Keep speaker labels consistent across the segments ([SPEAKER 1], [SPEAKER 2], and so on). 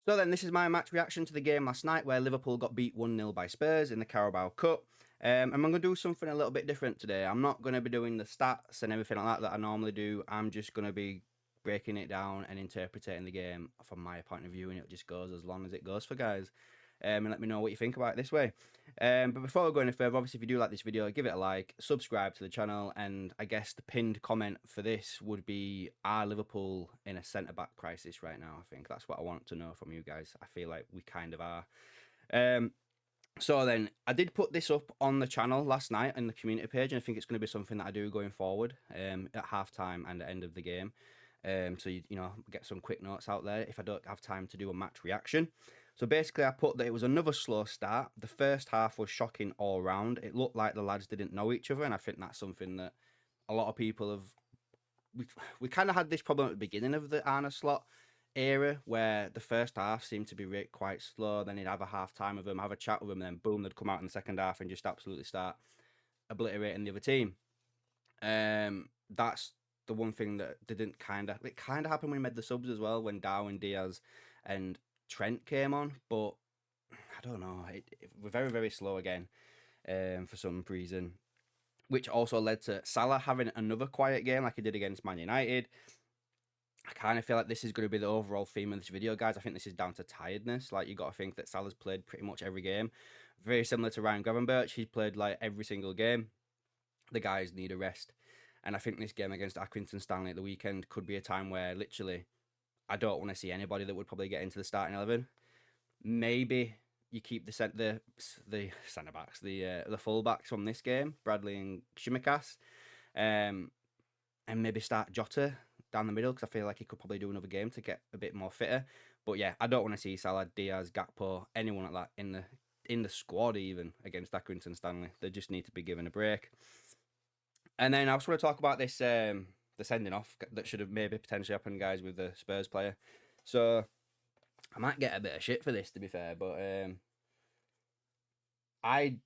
[SPEAKER 1] So then, this is my match reaction to the game last night where Liverpool got beat 1-0 by Spurs in the Carabao Cup. And I'm going to do something a little bit different today. I'm not going to be doing the stats and everything like that I normally do. I'm just going to be breaking it down and interpreting the game from my point of view, and it just goes as long as it goes for guys. And let me know what you think about it this way. But before we go any further, obviously, if you do like this video, give it a like, subscribe to the channel, and I guess the pinned comment for this would be, are Liverpool in a centre-back crisis right now? I think that's what I want to know from you guys. I feel like we kind of are. So then, I did put this up on the channel last night in the community page, and I think it's going to be something that I do going forward at half-time and at the end of the game. So, you know, get some quick notes out there if I don't have time to do a match reaction. So basically, I put that it was another slow start. The first half was shocking all round. It looked like the lads didn't know each other, and I think that's something that a lot of people have... We kind of had this problem at the beginning of the Arne Slot era, where the first half seemed to be quite slow. Then he'd have a half time with them, have a chat with them, and then boom, they'd come out in the second half and just absolutely start obliterating the other team. That's the one thing that didn't it kind of happened when we made the subs as well, when Darwin, Diaz and Trent came on, but I don't know, we're very, very slow again for some reason, which also led to Salah having another quiet game like he did against Man United. I kind of feel like this is going to be the overall theme of this video, guys. I think this is down to tiredness. Like, you got to think that Salah's played pretty much every game. Very similar to Ryan Gravenberch. He's played like every single game. The guys need a rest. And I think this game against Accrington Stanley at the weekend could be a time where literally I don't want to see anybody that would probably get into the starting 11. Maybe you keep the centre backs, the full backs from this game, Bradley and Shimikas, and maybe start Jota down the middle, because I feel like he could probably do another game to get a bit more fitter. But yeah, I don't want to see Salah, Diaz, Gakpo, anyone like that in the squad even against Accrington Stanley. They just need to be given a break. And then I also want to talk about this the sending off that should have maybe potentially happened, guys, with the Spurs player. So I might get a bit of shit for this, to be fair, but I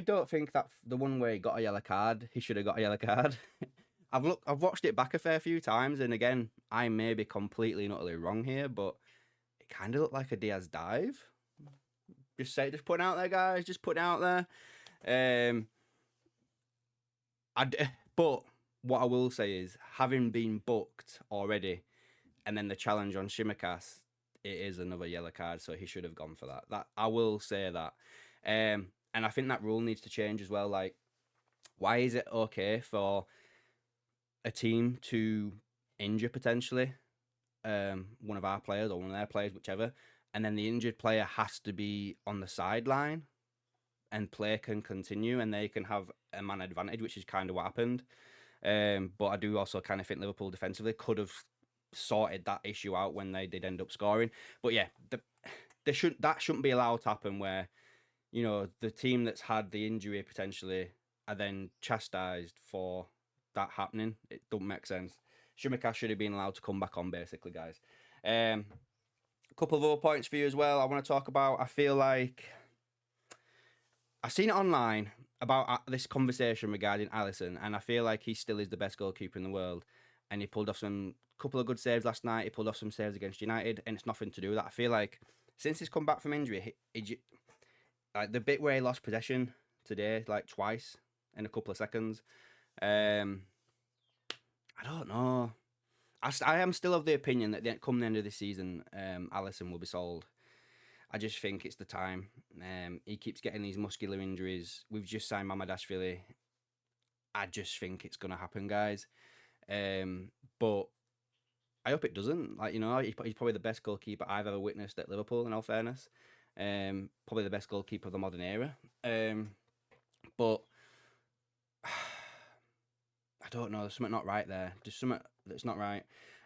[SPEAKER 1] don't think that the one where he got a yellow card, he should have got a yellow card. I've watched it back a fair few times, and again, I may be completely and utterly wrong here, but it kind of looked like a Diaz dive. Just putting out there, guys. Just putting out there. But what I will say is, having been booked already, and then the challenge on Shimikas, it is another yellow card, so he should have gone for that. That I will say that. And I think that rule needs to change as well. Like, why is it okay for a team to injure potentially one of our players or one of their players, whichever, and then the injured player has to be on the sideline and play can continue and they can have a man advantage, which is kind of what happened. But I do also kind of think Liverpool defensively could have sorted that issue out when they did end up scoring. But yeah, that shouldn't be allowed to happen, where, you know, the team that's had the injury potentially are then chastised for that happening. It don't make sense. Shimikas should have been allowed to come back on, basically, guys. A couple of other points for you as well I want to talk about. I feel like I've seen it online about this conversation regarding Alisson, and I feel like he still is the best goalkeeper in the world. And he pulled off couple of good saves last night. He pulled off some saves against United, and it's nothing to do with that. I feel like since he's come back from injury, like the bit where he lost possession today, like twice in a couple of seconds, I don't know. I am still of the opinion that come the end of this season, Alisson will be sold. I just think it's the time. He keeps getting these muscular injuries. We've just signed Mamadashvili. I just think it's going to happen, guys. But I hope it doesn't. Like, you know, he's probably the best goalkeeper I've ever witnessed at Liverpool, in all fairness. Probably the best goalkeeper of the modern era. But I don't know. There's something not right there. Just something that's not right.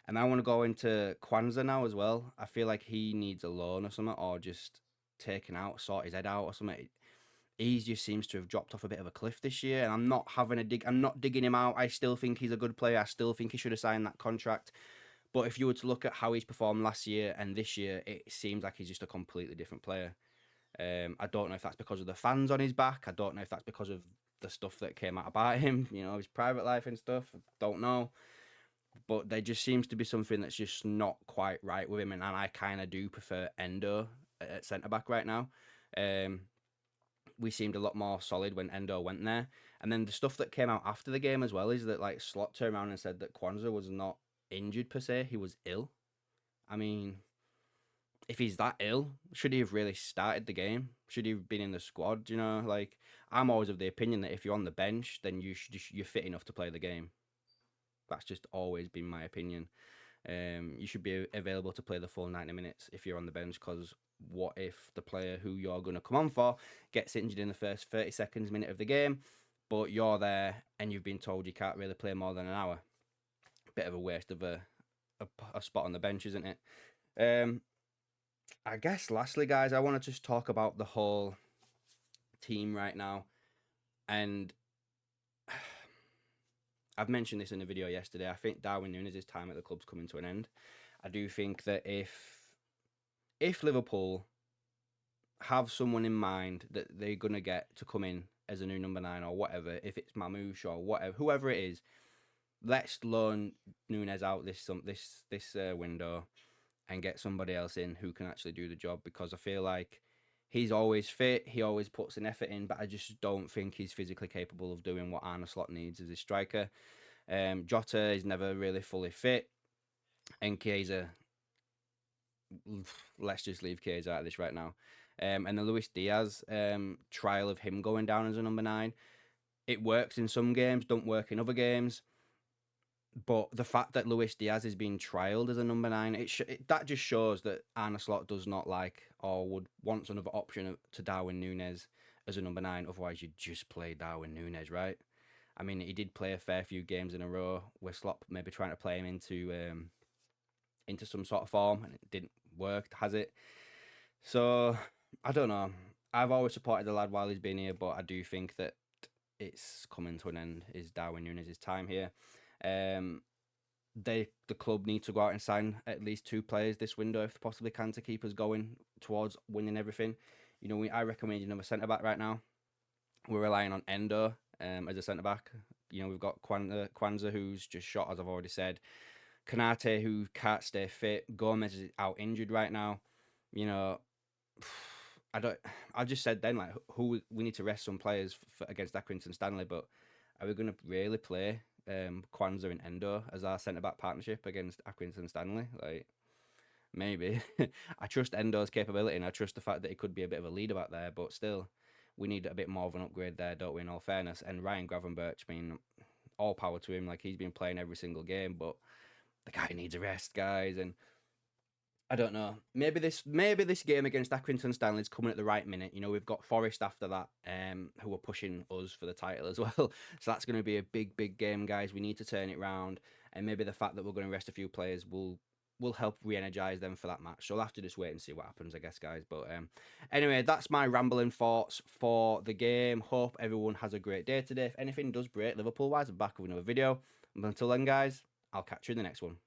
[SPEAKER 1] And I want to go into Kwanzaa now as well. I feel like he needs a loan or something, or just taken out, sort his head out or something. He just seems to have dropped off a bit of a cliff this year, and I'm not digging him out. I still think he's a good player. I still think he should have signed that contract. But if you were to look at how he's performed last year and this year, it seems like he's just a completely different player. I don't know if that's because of the fans on his back. I don't know if that's because of the stuff that came out about him, you know, his private life and stuff. I don't know. but there just seems to be something that's just not quite right with him, and I kind of do prefer Endo at centre back right now. Um, we seemed a lot more solid when Endo went there, and then the stuff that came out after the game as well is that like Slot turned around and said that Kwanzaa was not injured per se; he was ill. I mean, if he's that ill, should he have really started the game? Should he have been in the squad? You know, like I'm always of the opinion that if you're on the bench, then you're fit enough to play the game. That's just always been my opinion. You should be available to play the full 90 minutes if you're on the bench, because what if the player who you're going to come on for gets injured in the first 30 seconds, minute of the game, but you're there and you've been told you can't really play more than an hour? Bit of a waste of a spot on the bench, isn't it? I guess lastly, guys, I want to just talk about the whole team right now. And I've mentioned this in a video yesterday. I think Darwin Núñez's time at the club's coming to an end. I do think that if Liverpool have someone in mind that they're gonna get to come in as a new number 9 or whatever, if it's Mamouche or whatever, whoever it is, let's loan Núñez out this window and get somebody else in who can actually do the job, because I feel like he's always fit, he always puts an effort in, but I just don't think he's physically capable of doing what Arne Slot needs as a striker. Jota is never really fully fit, and Chiesa, let's just leave Chiesa out of this right now. And the Luis Diaz trial of him going down as a number 9, it works in some games, don't work in other games. But the fact that Luis Diaz is being trialled as a number 9, that just shows that Arne Slot does not like or would want another option to Darwin Núñez as a number 9. Otherwise, you'd just play Darwin Núñez, right? I mean, he did play a fair few games in a row with Slot maybe trying to play him into some sort of form, and it didn't work, has it? So I don't know. I've always supported the lad while he's been here, but I do think that it's coming to an end. Is Darwin Núñez's time here? The club need to go out and sign at least 2 players this window if they possibly can, to keep us going towards winning everything. You know, I recommend another centre back right now. We're relying on Endo as a centre back. You know, we've got Kwanzaa, who's just shot, as I've already said. Kanate, who can't stay fit. Gomez is out injured right now. You know, I just said then, like, who we need to rest some players against Accrington Stanley, but are we going to really play Kwanzaa and Endo as our centre back partnership against Accrington Stanley? Like, maybe. I trust Endo's capability, and I trust the fact that he could be a bit of a leader back there, but still, we need a bit more of an upgrade there, don't we, in all fairness? And Ryan Gravenberch, I mean, all power to him. Like, he's been playing every single game, but the guy needs a rest, guys. And I don't know. Maybe this game against Accrington Stanley is coming at the right minute. You know, we've got Forest after that, who are pushing us for the title as well. So that's going to be a big game, guys. We need to turn it round, and maybe the fact that we're going to rest a few players will help re-energize them for that match. So we'll have to just wait and see what happens, I guess, guys. But anyway, that's my rambling thoughts for the game. Hope everyone has a great day today. If anything does break Liverpool-wise, I'm back with another video. But until then, guys, I'll catch you in the next one.